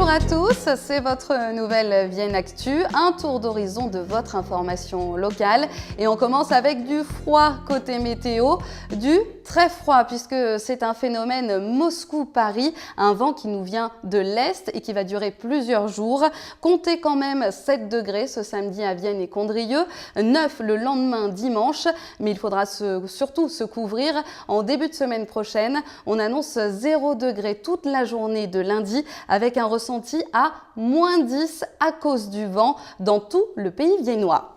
Bonjour à tous, c'est votre nouvelle Vienne Actu, un tour d'horizon de votre information locale. Et on commence avec du froid côté météo, du très froid puisque c'est un phénomène Moscou-Paris, un vent qui nous vient de l'Est et qui va durer plusieurs jours. Comptez quand même 7 degrés ce samedi à Vienne et Condrieu, 9 le lendemain dimanche, mais il faudra surtout se couvrir en début de semaine prochaine. On annonce 0 degré toute la journée de lundi avec un ressenti à -10 à cause du vent dans tout le pays viennois.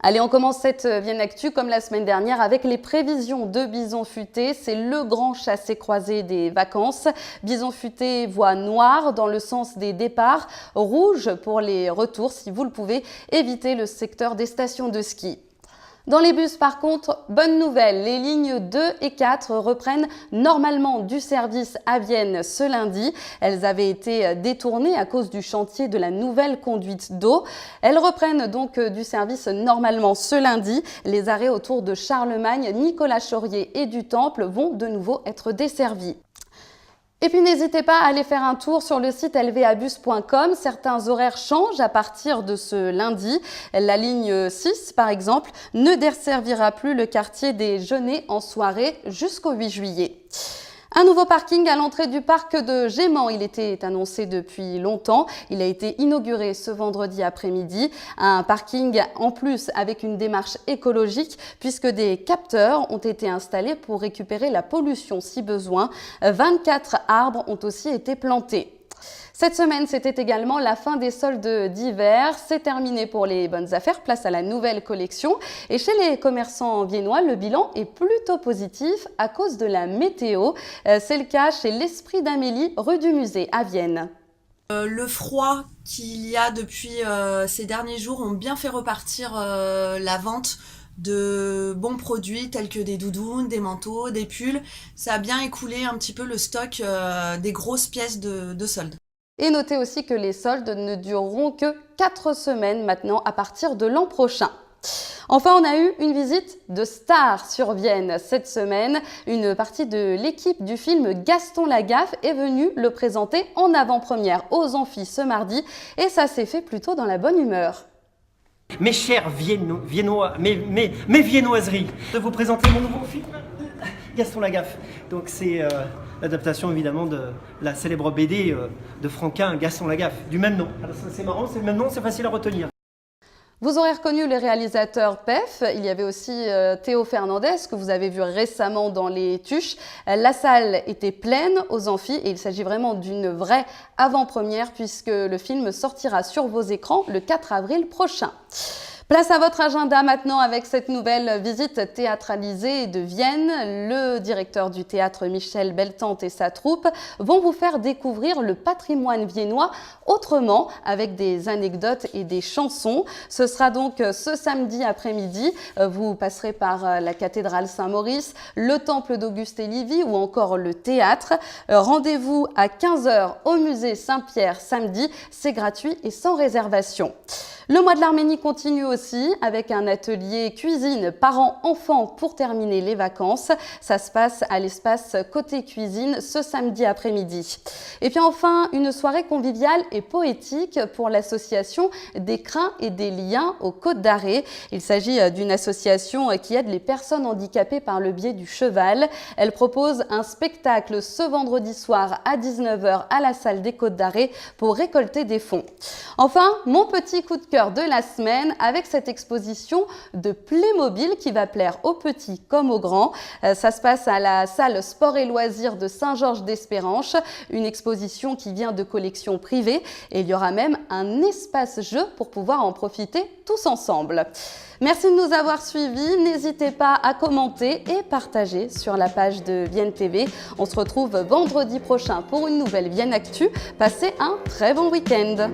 Allez, on commence cette Vienne Actu comme la semaine dernière avec les prévisions de Bison Futé. C'est le grand chassé-croisé des vacances. Bison Futé voit noir dans le sens des départs, rouge pour les retours si vous le pouvez. Évitez le secteur des stations de ski. Dans les bus, par contre, bonne nouvelle, les lignes 2 et 4 reprennent normalement du service à Vienne ce lundi. Elles avaient été détournées à cause du chantier de la nouvelle conduite d'eau. Elles reprennent donc du service normalement ce lundi. Les arrêts autour de Charlemagne, Nicolas-Chaurier et du Temple vont de nouveau être desservis. Et puis n'hésitez pas à aller faire un tour sur le site lvabus.com. Certains horaires changent à partir de ce lundi. La ligne 6, par exemple, ne desservira plus le quartier des Genêts en soirée jusqu'au 8 juillet. Un nouveau parking à l'entrée du parc de Gémant. Il était annoncé depuis longtemps. Il a été inauguré ce vendredi après-midi. Un parking en plus avec une démarche écologique puisque des capteurs ont été installés pour récupérer la pollution si besoin. 24 arbres ont aussi été plantés. Cette semaine, c'était également la fin des soldes d'hiver. C'est terminé pour les bonnes affaires, place à la nouvelle collection. Et chez les commerçants viennois, le bilan est plutôt positif à cause de la météo. C'est le cas chez l'Esprit d'Amélie, rue du Musée à Vienne. Le froid qu'il y a depuis ces derniers jours ont bien fait repartir la vente de bons produits tels que des doudounes, des manteaux, des pulls. Ça a bien écoulé un petit peu le stock des grosses pièces de solde. Et notez aussi que les soldes ne dureront que 4 semaines maintenant à partir de l'an prochain. Enfin, on a eu une visite de stars sur Vienne cette semaine. Une partie de l'équipe du film Gaston Lagaffe est venue le présenter en avant-première aux Amphis ce mardi et ça s'est fait plutôt dans la bonne humeur. Mes chers Viennois, mes viennoiseries, de vous présenter mon nouveau film, Gaston Lagaffe. Donc c'est l'adaptation évidemment de la célèbre BD de Franquin, Gaston Lagaffe, du même nom. Alors c'est marrant, c'est le même nom, c'est facile à retenir. Vous aurez reconnu les réalisateurs PEF, il y avait aussi Théo Fernandez que vous avez vu récemment dans Les Tuches. La salle était pleine aux Amphis et il s'agit vraiment d'une vraie avant-première puisque le film sortira sur vos écrans le 4 avril prochain. Place à votre agenda maintenant avec cette nouvelle visite théâtralisée de Vienne. Le directeur du théâtre Michel Beltante et sa troupe vont vous faire découvrir le patrimoine viennois autrement avec des anecdotes et des chansons. Ce sera donc ce samedi après-midi. Vous passerez par la cathédrale Saint-Maurice, le temple d'Auguste et Livy ou encore le théâtre. Rendez-vous à 15 h au musée Saint-Pierre samedi. C'est gratuit et sans réservation. Le mois de l'Arménie continue aussi avec un atelier cuisine parents-enfants pour terminer les vacances. Ça se passe à l'espace Côté Cuisine ce samedi après-midi. Et puis enfin, une soirée conviviale et poétique pour l'association des Crins et des Liens aux Côtes d'Arrée. Il s'agit d'une association qui aide les personnes handicapées par le biais du cheval. Elle propose un spectacle ce vendredi soir à 19 h à la salle des Côtes d'Arrée pour récolter des fonds. Enfin, mon petit coup de cœur de la semaine avec cette exposition de Playmobil qui va plaire aux petits comme aux grands. Ça se passe à la salle Sport et Loisirs de Saint-Georges-d'Espéranche, une exposition qui vient de collections privées et il y aura même un espace jeu pour pouvoir en profiter tous ensemble. Merci de nous avoir suivis, n'hésitez pas à commenter et partager sur la page de Vienne TV. On se retrouve vendredi prochain pour une nouvelle Vienne Actu. Passez un très bon week-end.